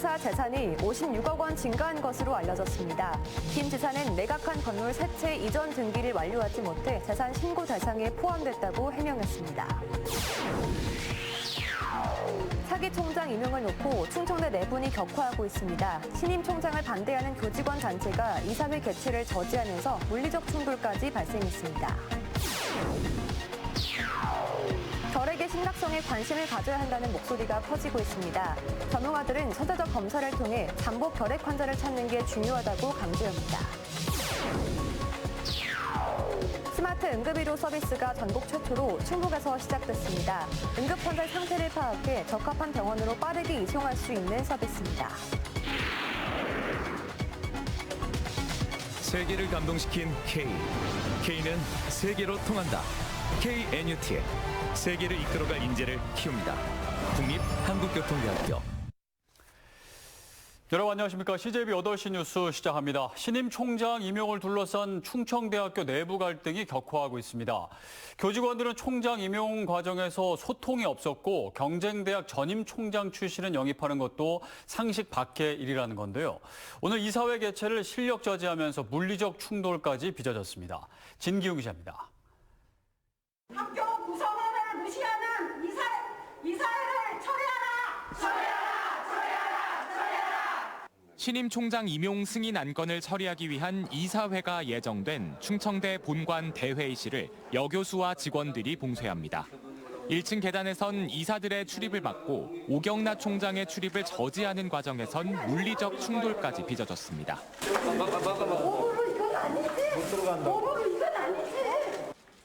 지사 재산이 56억 원 증가한 것으로 알려졌습니다. 김 지사는 매각한 건물 세 채 이전 등기를 완료하지 못해 재산 신고 대상에 포함됐다고 해명했습니다. 차기 총장 임용을 놓고 충청대 내분이 격화하고 있습니다. 신임 총장을 반대하는 교직원 단체가 이사회 개최를 저지하면서 물리적 충돌까지 발생했습니다. 결핵의 심각성에 관심을 가져야 한다는 목소리가 커지고 있습니다. 전문가들은 선제적 검사를 통해 잠복 결핵 환자를 찾는 게 중요하다고 강조합니다. 스마트 응급의료 서비스가 전국 최초로 충북에서 시작됐습니다. 응급 환자 상태를 파악해 적합한 병원으로 빠르게 이송할 수 있는 서비스입니다. 세계를 감동시킨 K. K는 세계로 통한다. KNUT. 세계를 이끌어갈 인재를 키웁니다. 국립한국교통대학교. 여러분 안녕하십니까. CJB 8시 뉴스 시작합니다. 신임 총장 임용을 둘러싼 충청대학교 내부 갈등이 격화하고 있습니다. 교직원들은 총장 임용 과정에서 소통이 없었고 경쟁대학 전임 총장 출신을 영입하는 것도 상식 밖의 일이라는 건데요. 오늘 이사회 개최를 실력 저지하면서 물리적 충돌까지 빚어졌습니다. 진기웅 기자입니다. 학교 구성원을 무시하는 이사회를 처리하라! 신임 총장 임용 승인 안건을 처리하기 위한 이사회가 예정된 충청대 본관 대회의실을 여교수와 직원들이 봉쇄합니다. 1층 계단에선 이사들의 출입을 막고 오경락 총장의 출입을 저지하는 과정에선 물리적 충돌까지 빚어졌습니다.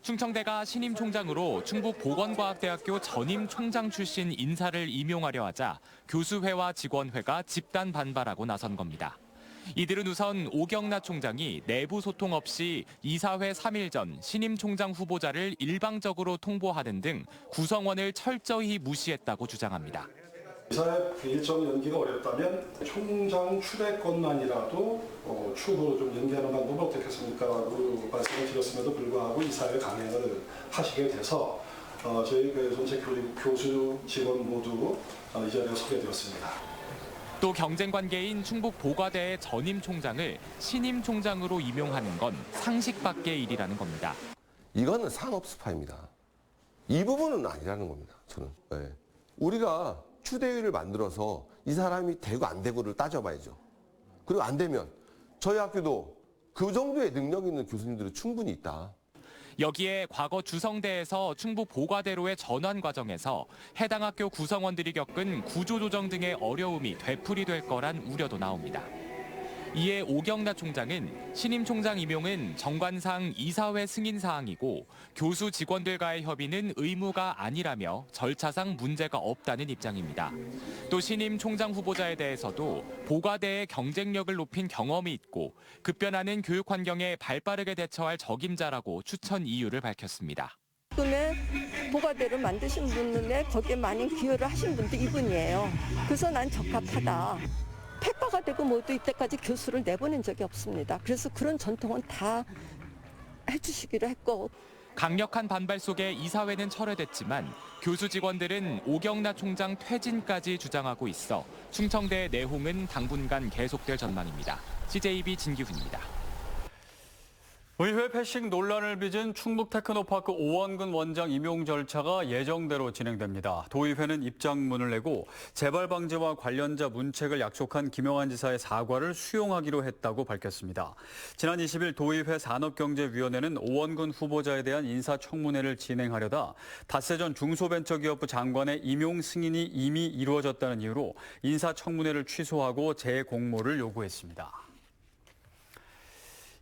충청대가 신임 총장으로 충북보건과학대학교 전임 총장 출신 인사를 임용하려 하자 교수회와 직원회가 집단 반발하고 나선 겁니다. 이들은 우선 오경락 총장이 내부 소통 없이 이사회 3일 전 신임 총장 후보자를 일방적으로 통보하는 등 구성원을 철저히 무시했다고 주장합니다. 이사회 일정 연기가 어렵다면 총장 추대권만이라도 추후로 좀 연기하는 방법은 어떻겠습니까? 라고 말씀을 드렸음에도 불구하고 이사회 강행을 하시게 돼서 저희 전체 교수 직원 모두 이 자리에 서게 되었습니다. 또 경쟁 관계인 충북 보과대의 전임 총장을 신임 총장으로 임용하는 건 상식 밖의 일이라는 겁니다. 이거는 산업 스파입니다. 이 부분은 아니라는 겁니다. 저는. 네. 우리가 추대위를 만들어서 이 사람이 되고 안 되고를 따져봐야죠. 그리고 안 되면 저희 학교도 그 정도의 능력 있는 교수님들이 충분히 있다. 여기에 과거 주성대에서 충북 보과대로의 전환 과정에서 해당 학교 구성원들이 겪은 구조조정 등의 어려움이 되풀이될 거란 우려도 나옵니다. 이에 오경락 총장은 신임 총장 임용은 정관상 이사회 승인 사항이고 교수 직원들과의 협의는 의무가 아니라며 절차상 문제가 없다는 입장입니다. 또 신임 총장 후보자에 대해서도 보과대의 경쟁력을 높인 경험이 있고 급변하는 교육 환경에 발빠르게 대처할 적임자라고 추천 이유를 밝혔습니다. 지금의 보과대를 만드신 분에 거기에 많은 기여를 하신 분도 이분이에요. 그래서 난 적합하다. 폐과가 되고 모두 이때까지 교수를 내보낸 적이 없습니다. 그래서 그런 전통은 다 해주시기로 했고. 강력한 반발 속에 이사회는 철회됐지만 교수 직원들은 오경락 총장 퇴진까지 주장하고 있어 충청대 내홍은 당분간 계속될 전망입니다. CJB 진기훈입니다. 의회 패싱 논란을 빚은 충북 테크노파크 오원근 원장 임용 절차가 예정대로 진행됩니다. 도의회는 입장문을 내고 재발 방지와 관련자 문책을 약속한 김영환 지사의 사과를 수용하기로 했다고 밝혔습니다. 지난 20일 도의회 산업경제위원회는 오원근 후보자에 대한 인사청문회를 진행하려다 닷새 전 중소벤처기업부 장관의 임용 승인이 이미 이루어졌다는 이유로 인사청문회를 취소하고 재공모를 요구했습니다.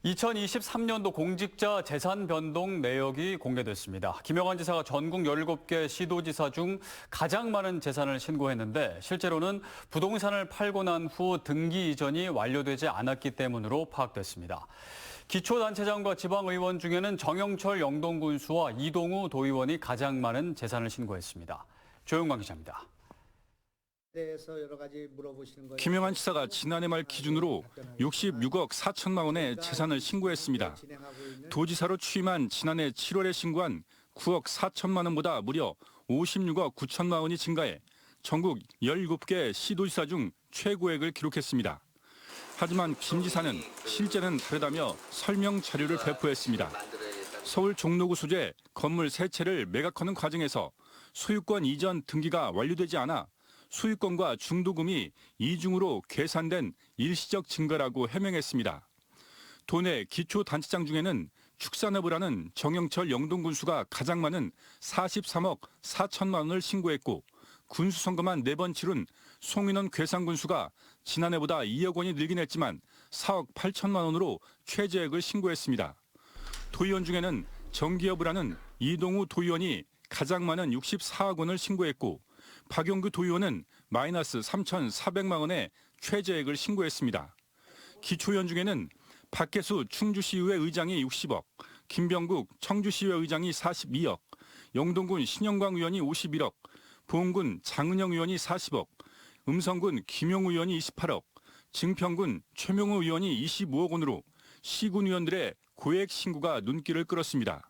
2023년도 공직자 재산 변동 내역이 공개됐습니다. 김영환 지사가 전국 17개 시도지사 중 가장 많은 재산을 신고했는데 실제로는 부동산을 팔고 난 후 등기 이전이 완료되지 않았기 때문으로 파악됐습니다. 기초단체장과 지방의원 중에는 정영철 영동군수와 이동우 도의원이 가장 많은 재산을 신고했습니다. 조영광 기자입니다. 김영환 지사가 지난해 말 기준으로 66억 4천만 원의 재산을 신고했습니다. 도지사로 취임한 지난해 7월에 신고한 9억 4천만 원보다 무려 56억 9천만 원이 증가해 전국 17개 시도지사 중 최고액을 기록했습니다. 하지만 김 지사는 실제는 다르다며 설명 자료를 배포했습니다. 서울 종로구 소재 건물 3채를 매각하는 과정에서 소유권 이전 등기가 완료되지 않아 소유권과 중도금이 이중으로 계산된 일시적 증가라고 해명했습니다. 도내 기초단체장 중에는 축산업을 하는 정영철 영동군수가 가장 많은 43억 4천만 원을 신고했고 군수선거만 4번 치룬 송인원 괴산군수가 지난해보다 2억 원이 늘긴 했지만 4억 8천만 원으로 최저액을 신고했습니다. 도의원 중에는 정기업을 하는 이동우 도의원이 가장 많은 64억 원을 신고했고 박용규 도의원은 마이너스 3,400만 원의 최저액을 신고했습니다. 기초의원 중에는 박혜수 충주시의회 의장이 60억, 김병국 청주시의회 의장이 42억, 영동군 신영광 의원이 51억, 보은군 장은영 의원이 40억, 음성군 김용 의원이 28억, 증평군 최명호 의원이 25억 원으로 시군 의원들의 고액 신고가 눈길을 끌었습니다.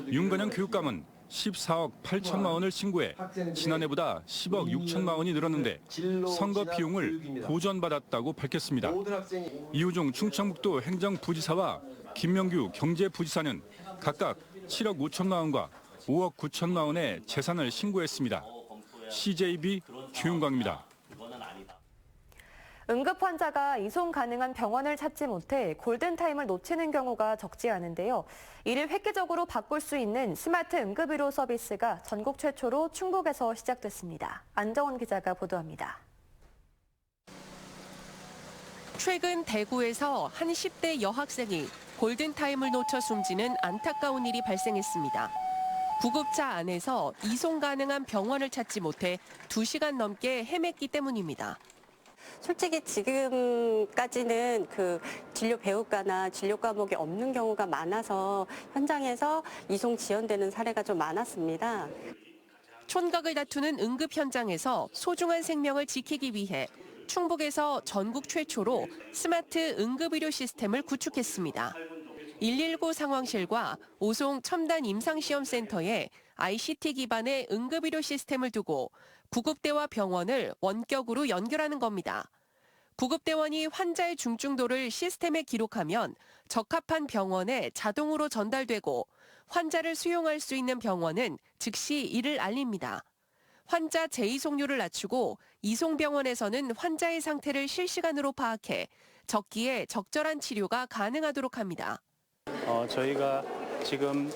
윤건영 교육감은 14억 8천만 원을 신고해 지난해보다 10억 6천만 원이 늘었는데 선거 비용을 보전받았다고 밝혔습니다. 이우종 충청북도 행정부지사와 김명규 경제부지사는 각각 7억 5천만 원과 5억 9천만 원의 재산을 신고했습니다. CJB 최윤광입니다. 응급 환자가 이송 가능한 병원을 찾지 못해 골든타임을 놓치는 경우가 적지 않은데요. 이를 획기적으로 바꿀 수 있는 스마트 응급의료 서비스가 전국 최초로 충북에서 시작됐습니다. 안정원 기자가 보도합니다. 최근 대구에서 한 10대 여학생이 골든타임을 놓쳐 숨지는 안타까운 일이 발생했습니다. 구급차 안에서 이송 가능한 병원을 찾지 못해 2시간 넘게 헤맸기 때문입니다. 솔직히 지금까지는 그 진료 배우과나 진료 과목이 없는 경우가 많아서 현장에서 이송 지연되는 사례가 좀 많았습니다. 촌각을 다투는 응급 현장에서 소중한 생명을 지키기 위해 충북에서 전국 최초로 스마트 응급의료 시스템을 구축했습니다. 119 상황실과 오송 첨단 임상시험센터에 ICT 기반의 응급의료 시스템을 두고 구급대와 병원을 원격으로 연결하는 겁니다. 구급대원이 환자의 중증도를 시스템에 기록하면 적합한 병원에 자동으로 전달되고 환자를 수용할 수 있는 병원은 즉시 이를 알립니다. 환자 재이송률을 낮추고 이송병원에서는 환자의 상태를 실시간으로 파악해 적기에 적절한 치료가 가능하도록 합니다. 저희가 지금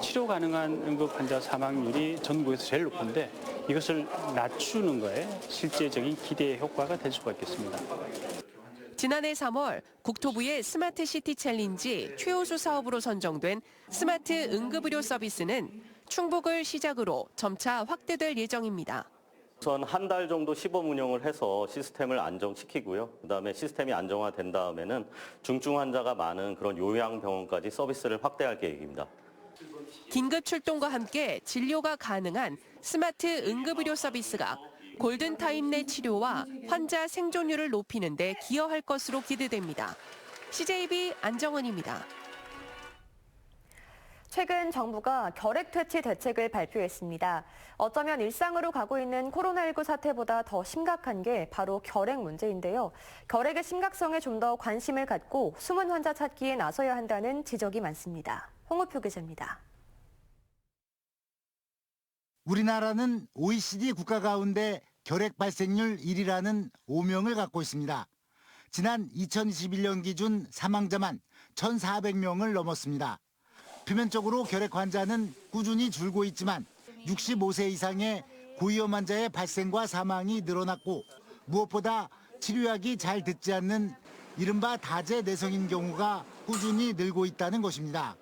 치료 가능한 응급 환자 사망률이 전국에서 제일 높은데 이것을 낮추는 거에 실제적인 기대 효과가 될 수가 있겠습니다. 지난해 3월 국토부의 스마트 시티 챌린지 최우수 사업으로 선정된 스마트 응급의료 서비스는 충북을 시작으로 점차 확대될 예정입니다. 우선 한 달 정도 시범 운영을 해서 시스템을 안정시키고요. 그다음에 시스템이 안정화된 다음에는 중증 환자가 많은 그런 요양병원까지 서비스를 확대할 계획입니다. 긴급 출동과 함께 진료가 가능한 스마트 응급의료 서비스가 골든타임 내 치료와 환자 생존율을 높이는 데 기여할 것으로 기대됩니다. CJB 안정원입니다. 최근 정부가 결핵 퇴치 대책을 발표했습니다. 어쩌면 일상으로 가고 있는 코로나19 사태보다 더 심각한 게 바로 결핵 문제인데요. 결핵의 심각성에 좀 더 관심을 갖고 숨은 환자 찾기에 나서야 한다는 지적이 많습니다. 홍우표 기자입니다. 우리나라는 OECD 국가 가운데 결핵 발생률 1위라는 오명을 갖고 있습니다. 지난 2021년 기준 사망자만 1,400명을 넘었습니다. 표면적으로 결핵 환자는 꾸준히 줄고 있지만 65세 이상의 고위험 환자의 발생과 사망이 늘어났고 무엇보다 치료약이 잘 듣지 않는 이른바 다제내성인 경우가 꾸준히 늘고 있다는 것입니다.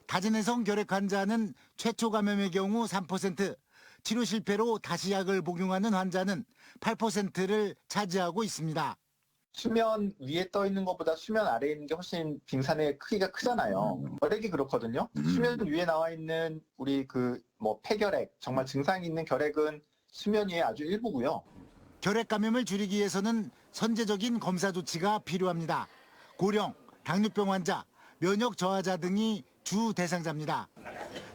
다제내성 결핵 환자는 최초 감염의 경우 3%, 치료 실패로 다시 약을 복용하는 환자는 8%를 차지하고 있습니다. 수면 위에 떠 있는 것보다 수면 아래에 있는 게 훨씬 빙산의 크기가 크잖아요. 결핵이 그렇거든요. 수면 위에 나와 있는 우리 폐결핵, 정말 증상이 있는 결핵은 수면 위에 아주 일부고요. 결핵 감염을 줄이기 위해서는 선제적인 검사 조치가 필요합니다. 고령, 당뇨병 환자, 면역 저하자 등이 주 대상자입니다.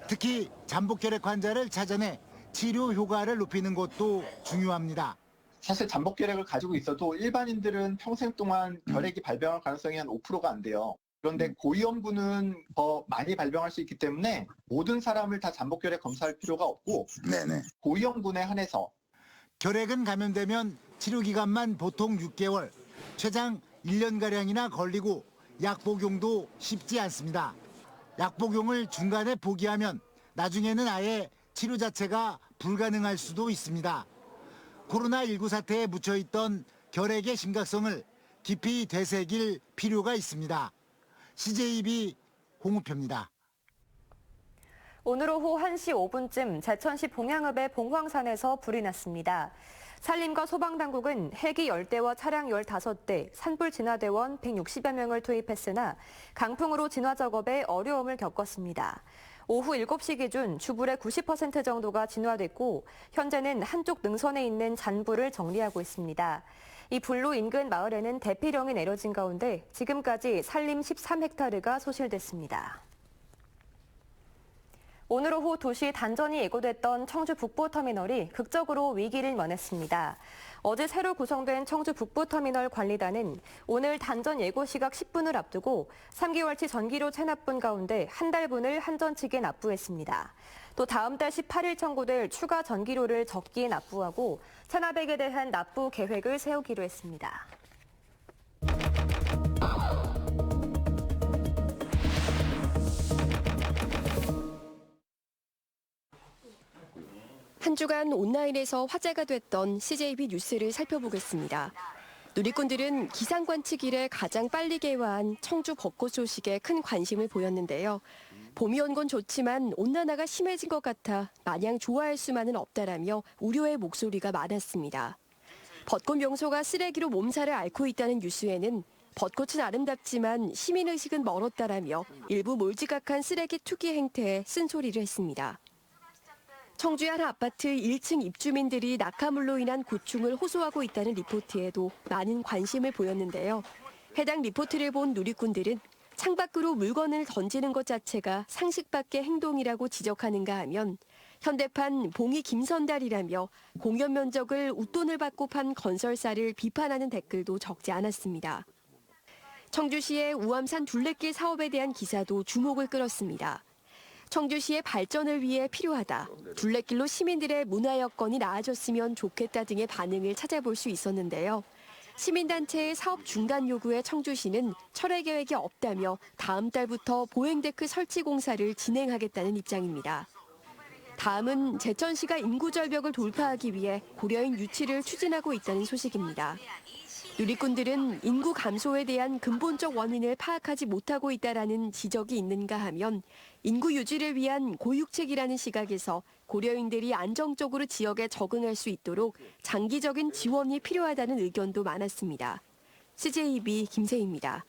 특히 잠복 결핵 환자를 찾아내 치료 효과를 높이는 것도 중요합니다. 사실 잠복 결핵을 가지고 있어도 일반인들은 평생 동안 결핵이 발병할 가능성이 한 5%가 안 돼요. 그런데 고위험군은 더 많이 발병할 수 있기 때문에 모든 사람을 다 잠복 결핵 검사할 필요가 없고 고위험군에 한해서 결핵은 감염되면 치료 기간만 보통 6개월, 최장 1년가량이나 걸리고 약 복용도 쉽지 않습니다. 약 복용을 중간에 포기하면 나중에는 아예 치료 자체가 불가능할 수도 있습니다. 코로나19 사태에 묻혀있던 결핵의 심각성을 깊이 되새길 필요가 있습니다. CJB 홍우표입니다. 오늘 오후 1시 5분쯤 제천시 봉양읍의 봉황산에서 불이 났습니다. 산림과 소방당국은 헬기 10대와 차량 15대, 산불 진화대원 160여 명을 투입했으나 강풍으로 진화 작업에 어려움을 겪었습니다. 오후 7시 기준 주불의 90% 정도가 진화됐고 현재는 한쪽 능선에 있는 잔불을 정리하고 있습니다. 이 불로 인근 마을에는 대피령이 내려진 가운데 지금까지 산림 13헥타르가 소실됐습니다. 오늘 오후 2시 단전이 예고됐던 청주 북부터미널이 극적으로 위기를 면했습니다. 어제 새로 구성된 청주 북부터미널 관리단은 오늘 단전 예고 시각 10분을 앞두고 3개월치 전기료 체납분 가운데 한 달분을 한전 측에 납부했습니다. 또 다음 달 18일 청구될 추가 전기료를 적기에 납부하고 체납액에 대한 납부 계획을 세우기로 했습니다. 한 주간 온라인에서 화제가 됐던 CJB 뉴스를 살펴보겠습니다. 누리꾼들은 기상 관측 이래 가장 빨리 개화한 청주 벚꽃 소식에 큰 관심을 보였는데요. 봄이 온 건 좋지만 온난화가 심해진 것 같아 마냥 좋아할 수만은 없다라며 우려의 목소리가 많았습니다. 벚꽃 명소가 쓰레기로 몸살을 앓고 있다는 뉴스에는 벚꽃은 아름답지만 시민의식은 멀었다라며 일부 몰지각한 쓰레기 투기 행태에 쓴소리를 했습니다. 청주의 한 아파트 1층 입주민들이 낙하물로 인한 고충을 호소하고 있다는 리포트에도 많은 관심을 보였는데요. 해당 리포트를 본 누리꾼들은 창밖으로 물건을 던지는 것 자체가 상식 밖의 행동이라고 지적하는가 하면 현대판 봉이 김선달이라며 공연 면적을 웃돈을 받고 판 건설사를 비판하는 댓글도 적지 않았습니다. 청주시의 우암산 둘레길 사업에 대한 기사도 주목을 끌었습니다. 청주시의 발전을 위해 필요하다. 둘레길로 시민들의 문화 여건이 나아졌으면 좋겠다 등의 반응을 찾아볼 수 있었는데요. 시민단체의 사업 중단 요구에 청주시는 철회 계획이 없다며 다음 달부터 보행데크 설치 공사를 진행하겠다는 입장입니다. 다음은 제천시가 인구 절벽을 돌파하기 위해 고려인 유치를 추진하고 있다는 소식입니다. 누리꾼들은 인구 감소에 대한 근본적 원인을 파악하지 못하고 있다라는 지적이 있는가 하면 인구 유지를 위한 고육책이라는 시각에서 고려인들이 안정적으로 지역에 적응할 수 있도록 장기적인 지원이 필요하다는 의견도 많았습니다. CJB 김세희입니다.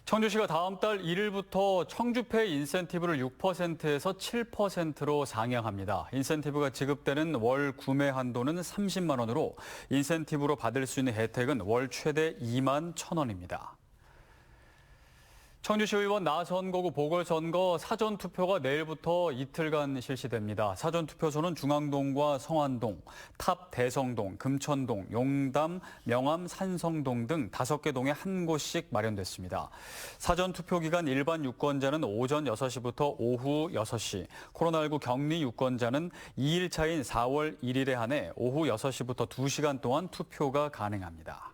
청주시가 다음 달 1일부터 청주페이 인센티브를 6%에서 7%로 상향합니다. 인센티브가 지급되는 월 구매 한도는 30만 원으로 인센티브로 받을 수 있는 혜택은 월 최대 2만 1,000원입니다. 청주시의원 나선거구 보궐선거 사전투표가 내일부터 이틀간 실시됩니다. 사전투표소는 중앙동과 성안동, 탑 대성동, 금천동, 용담, 명암, 산성동 등 5개 동에 한 곳씩 마련됐습니다. 사전투표 기간 일반 유권자는 오전 6시부터 오후 6시, 코로나19 격리 유권자는 2일 차인 4월 1일에 한해 오후 6시부터 2시간 동안 투표가 가능합니다.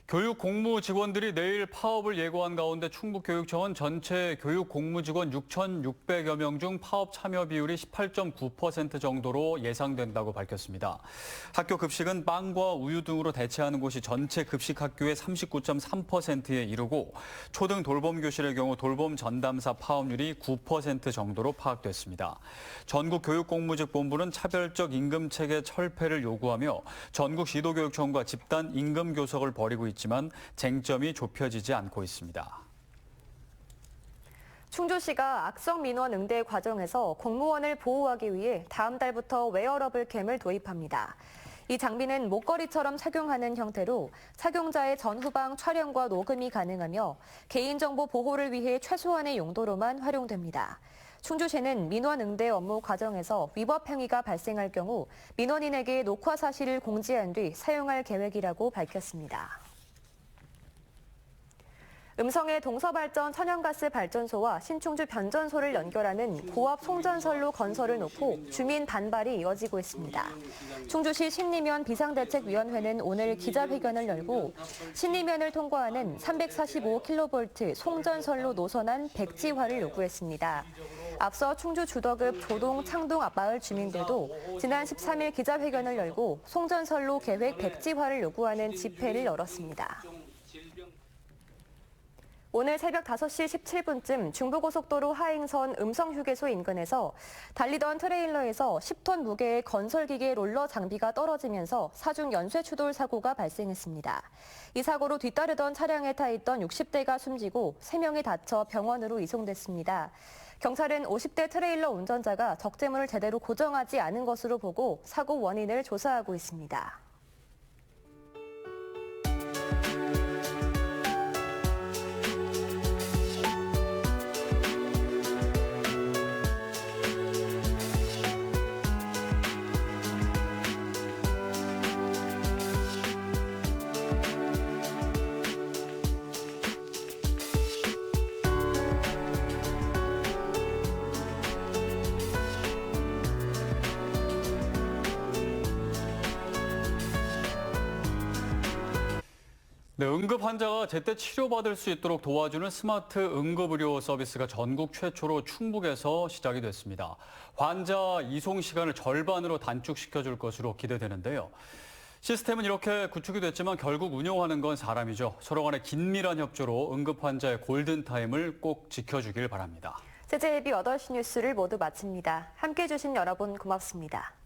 교육 공무 직원들이 내일 파업을 예고한 가운데 충북교육청은 전체 교육 공무 직원 6,600여 명 중 파업 참여 비율이 18.9% 정도로 예상된다고 밝혔습니다. 학교 급식은 빵과 우유 등으로 대체하는 곳이 전체 급식 학교의 39.3%에 이르고 초등 돌봄 교실의 경우 돌봄 전담사 파업률이 9% 정도로 파악됐습니다. 전국교육공무직본부는 차별적 임금체계 철폐를 요구하며 전국 시도교육청과 집단 임금 교섭을 벌이고 있지만 쟁점이 좁혀지지 않고 있습니다. 충주시가 악성 민원 응대 과정에서 공무원을 보호하기 위해 다음 달부터 웨어러블 캠을 도입합니다. 이 장비는 목걸이처럼 착용하는 형태로 착용자의 전후방 촬영과 녹음이 가능하며 개인정보 보호를 위해 최소한의 용도로만 활용됩니다. 충주시는 민원 응대 업무 과정에서 위법 행위가 발생할 경우 민원인에게 녹화 사실을 공지한 뒤 사용할 계획이라고 밝혔습니다. 음성의 동서발전 천연가스 발전소와 신충주 변전소를 연결하는 고압 송전선로 건설을 놓고 주민 반발이 이어지고 있습니다. 충주시 신리면 비상대책위원회는 오늘 기자회견을 열고 신리면을 통과하는 345kV 송전선로 노선안 백지화를 요구했습니다. 앞서 충주 주덕읍 조동 창동 앞마을 주민들도 지난 13일 기자회견을 열고 송전선로 계획 백지화를 요구하는 집회를 열었습니다. 오늘 새벽 5시 17분쯤 중부고속도로 하행선 음성휴게소 인근에서 달리던 트레일러에서 10톤 무게의 건설기계 롤러 장비가 떨어지면서 사중 연쇄 추돌 사고가 발생했습니다. 이 사고로 뒤따르던 차량에 타 있던 60대가 숨지고 3명이 다쳐 병원으로 이송됐습니다. 경찰은 50대 트레일러 운전자가 적재물을 제대로 고정하지 않은 것으로 보고 사고 원인을 조사하고 있습니다. 네, 응급 환자가 제때 치료받을 수 있도록 도와주는 스마트 응급의료 서비스가 전국 최초로 충북에서 시작이 됐습니다. 환자 이송 시간을 절반으로 단축시켜줄 것으로 기대되는데요. 시스템은 이렇게 구축이 됐지만 결국 운영하는 건 사람이죠. 서로 간의 긴밀한 협조로 응급 환자의 골든타임을 꼭 지켜주길 바랍니다. CJB 8시 뉴스를 모두 마칩니다. 함께해 주신 여러분 고맙습니다.